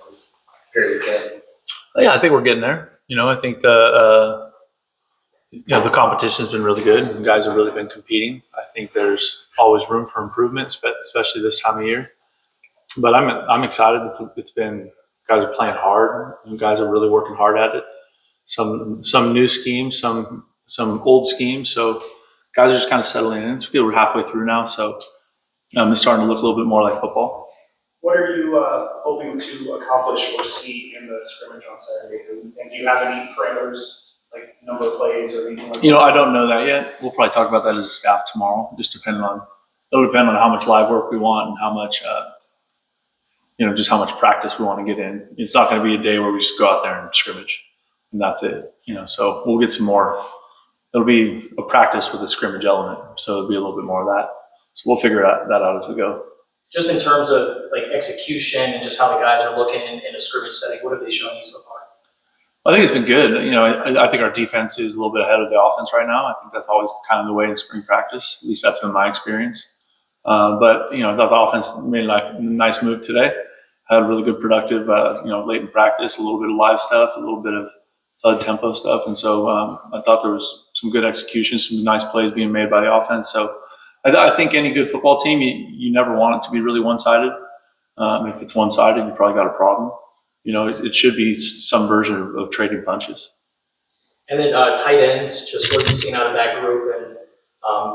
this period again? Yeah, I think we're getting there. I think the competition's been really good. And guys have really been competing. I think there's always room for improvements, but especially this time of year. But I'm excited. It's been guys are playing hard, and guys are really working hard at it. Some new schemes, some old schemes. So guys are just kind of settling in. It's good. We're halfway through now, so it's starting to look a little bit more like football. What are you hoping to accomplish or see in the scrimmage on Saturday? And do you have any parameters, like number of plays or anything like that? I don't know that yet. We'll probably talk about that as a staff tomorrow. It'll depend on how much live work we want and how much, just how much practice we want to get in. It's not going to be a day where we just go out there and scrimmage and that's it. So we'll get some more. It'll be a practice with a scrimmage element, so it'll be a little bit more of that. So we'll figure that out as we go. Just in terms of like execution and just how the guys are looking in a scrimmage setting, what have they shown you so far? I think it's been good. I think our defense is a little bit ahead of the offense right now. I think that's always kind of the way in spring practice. At least that's been my experience. But I thought the offense made a nice move today. Had really good productive, late in practice, a little bit of live stuff, a little bit of thud tempo stuff. And so I thought there was some good execution, some nice plays being made by the offense. So I think any good football team, you never want it to be really one-sided. If it's one-sided, you probably got a problem. It should be some version of trading punches. And then tight ends, just what have you seen out of that group? And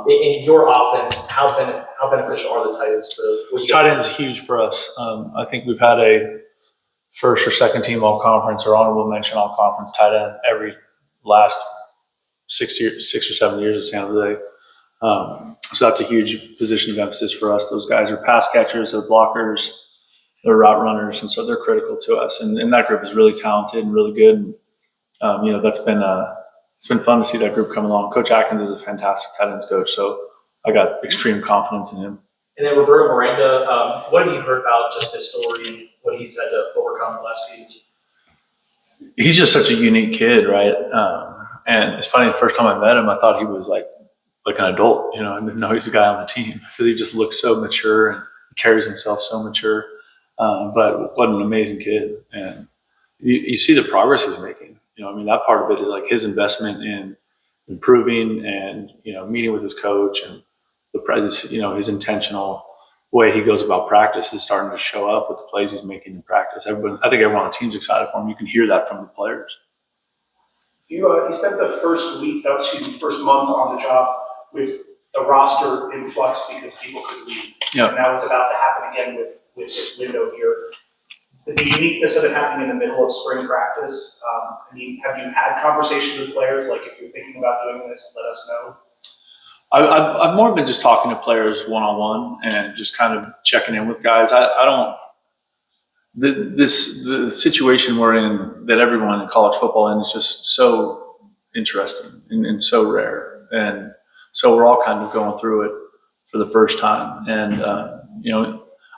in your offense, how beneficial are the tight ends to what you Tight ends huge for us. I think we've had a first or second team all-conference or honorable mention all-conference tight end every last 6 or 7 years at San Jose. So that's a huge position of emphasis for us. Those guys are pass catchers, they're blockers, they're route runners, and so they're critical to us. And that group is really talented and really good. And, it's been fun to see that group come along. Coach Atkins is a fantastic tight ends coach, so I got extreme confidence in him. And then Roberto Miranda, what have you heard about just his story, what he's had to overcome the last few years? He's just such a unique kid, right? And it's funny, the first time I met him, I thought he was like an adult. I didn't know he's a guy on the team because he just looks so mature and carries himself so mature. But what an amazing kid. And you see the progress he's making. That part of it is like his investment in improving and, meeting with his coach and his intentional way he goes about practice is starting to show up with the plays he's making in practice. I think everyone on the team's excited for him. You can hear that from the players. You spent the first month on the job with the roster in flux because people could leave. Yep. And now it's about to happen again with this window here. The uniqueness of it happening in the middle of spring practice. Have you had conversations with players? Like, if you're thinking about doing this, let us know. I've more been just talking to players one-on-one and just kind of checking in with guys. The situation we're in, that everyone in college football in, is just so interesting and so rare. And so we're all kind of going through it for the first time. And,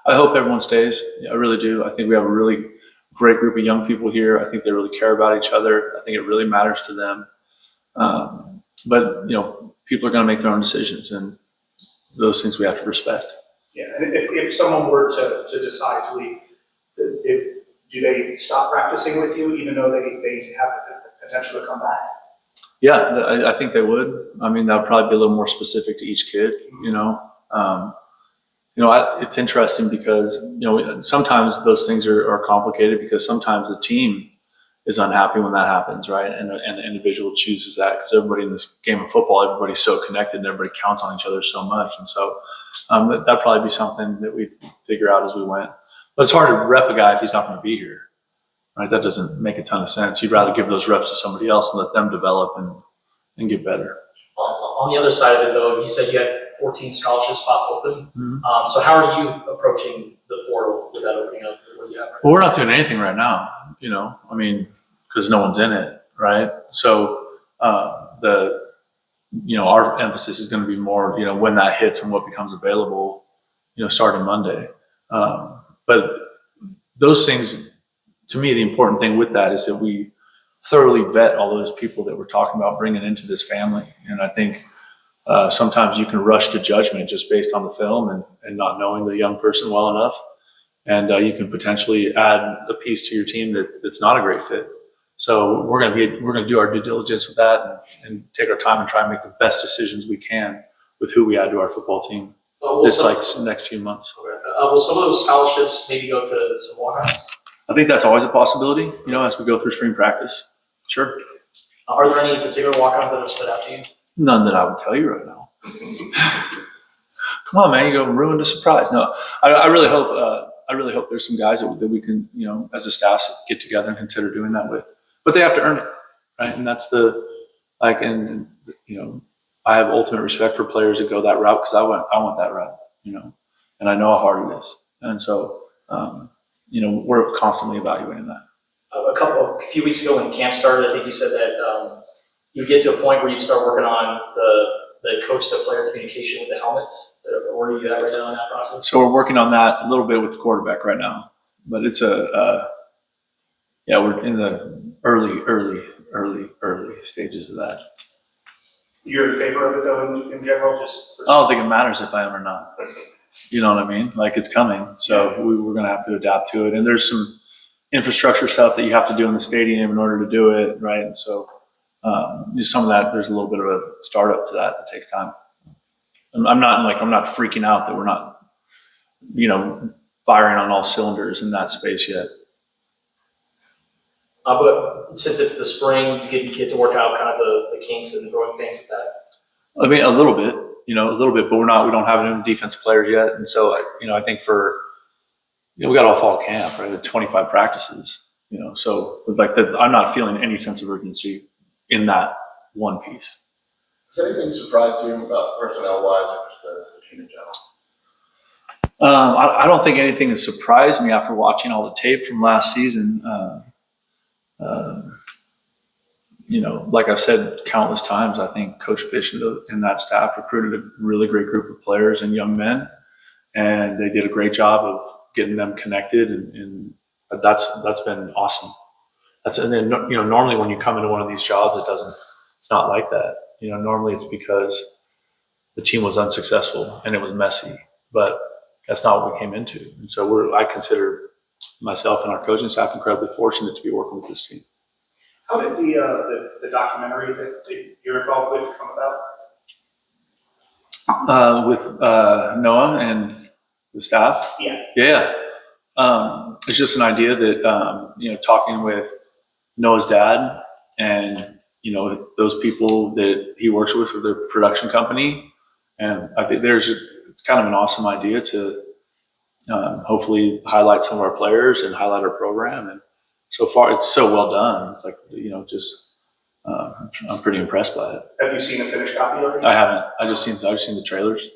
I hope everyone stays. I really do. I think we have a really great group of young people here. I think they really care about each other. I think it really matters to them. But people are going to make their own decisions, and those things we have to respect. Yeah, and if someone were to decide to leave, do they stop practicing with you, even though they have the potential to come back? Yeah, I think they would. That would probably be a little more specific to each kid. It's interesting because sometimes those things are complicated because sometimes the team is unhappy when that happens, right? And the individual chooses that because everybody in this game of football, everybody's so connected and everybody counts on each other so much. And so that'd probably be something that we figure out as we went. But it's hard to rep a guy if he's not going to be here, right? That doesn't make a ton of sense. You'd rather give those reps to somebody else and let them develop and get better. On the other side of it, though, you said you had 14 scholarship spots open. Mm-hmm. So how are you approaching the portal with that opening up? What you have right now? We're not doing anything right now, because no one's in it, right? So our emphasis is going to be more, when that hits and what becomes available, starting Monday. But those things, to me, the important thing with that is that we thoroughly vet all those people that we're talking about bringing into this family. And I think sometimes you can rush to judgment just based on the film and not knowing the young person well enough. and you can potentially add a piece to your team that's not a great fit. So we're going to do our due diligence with that and take our time and try and make the best decisions we can with who we add to our football team this next few months. Will some of those scholarships maybe go to some walkouts? I think that's always a possibility, as we go through spring practice. Sure. Are there any particular walkouts that have stood out to you? None that I would tell you right now. Come on, man, you go ruin the surprise. No, I really hope there's some guys that we can, as a staff, get together and consider doing that with. But they have to earn it, right? And that's I have ultimate respect for players that go that route because I want that route, and I know how hard it is. And so, we're constantly evaluating that. A few weeks ago when camp started, I think you said that you get to a point where you start working on the coach-to-player communication with the helmets. Where are you at right now in that process? So we're working on that a little bit with the quarterback right now, but it's we're in the early stages of that. You're in favor of it though in general, just I don't think it matters if I am or not. You know what I mean? Like it's coming, so we're going to have to adapt to it. And there's some infrastructure stuff that you have to do in the stadium in order to do it, right? And so some of that, there's a little bit of a startup to that. It takes time. I'm not freaking out that we're not, firing on all cylinders in that space yet. But since it's the spring, you get to work out kind of the kinks and the growing pains with that. I mean, a little bit, but we don't have any defensive players yet. And so, I think we got all fall camp, right? 25 practices, so I'm not feeling any sense of urgency in that one piece. Has anything surprised you about personnel-wise or just the team in general? I don't think anything has surprised me after watching all the tape from last season. Like I've said countless times, I think Coach Fish and that staff recruited a really great group of players and young men, and they did a great job of getting them connected, and that's been awesome. Normally when you come into one of these jobs, it's not like that. Normally it's because the team was unsuccessful and it was messy, but that's not what we came into. And so I consider myself and our coaching staff incredibly fortunate to be working with this team. How did the documentary that you're involved with come about? With Noah and the staff? Yeah. It's just an idea that, talking with Noah's dad and, those people that he works with their production company. And I think it's kind of an awesome idea to hopefully highlight some of our players and highlight our program. And so far, it's so well done. It's like, I'm pretty impressed by it. Have you seen a finished copy already? I haven't. I've seen the trailers.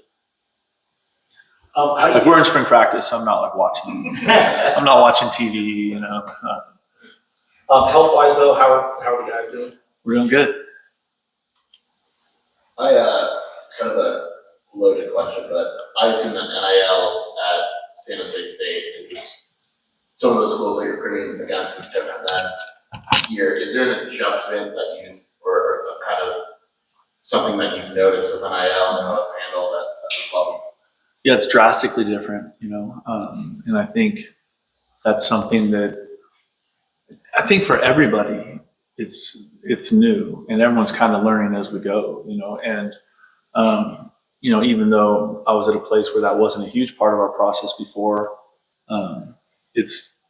How do If we're in spring practice, I'm not watching. I'm not watching TV. Health-wise though, how are the guys doing? We're doing good. Kind of a loaded question, but I assume that NIL at San Jose State is some of those schools that you're competing against is different than here. Is there an adjustment or kind of something that you've noticed with NIL and how it's handled at this level? Yeah, it's drastically different, and I think that's something that I think for everybody, it's new and everyone's kind of learning as we go, and even though I was at a place where that wasn't a huge part of our process before, it's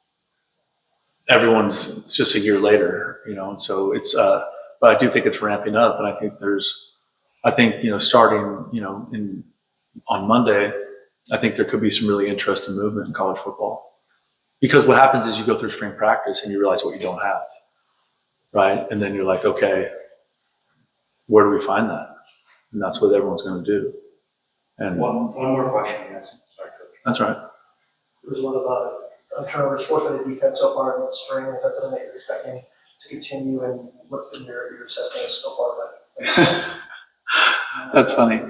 just a year later, and so it's, but I do think it's ramping up, and I think starting, on Monday, I think there could be some really interesting movement in college football, because what happens is you go through spring practice and you realize what you don't have, right? And then you're like, okay, where do we find that? And that's what everyone's going to do. And One more question, yes. Sorry, Coach. that's right. There's a lot of turnovers forced by the defense so far in the spring. If that's something that you're expecting to continue, and what's been your assessment so far? That's funny.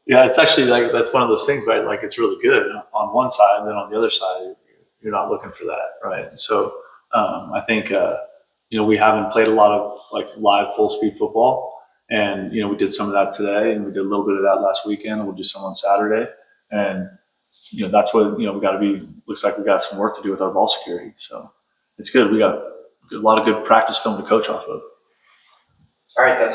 Yeah, it's actually that's one of those things, right? Like it's really good on one side, and then on the other side, you're not looking for that, right? So I think we haven't played a lot of live full speed football, and we did some of that today, and we did a little bit of that last weekend, and we'll do some on Saturday, and that's what we got to be looks like we got some work to do with our ball security. So it's good. We got a lot of good practice film to coach off of. All right, that's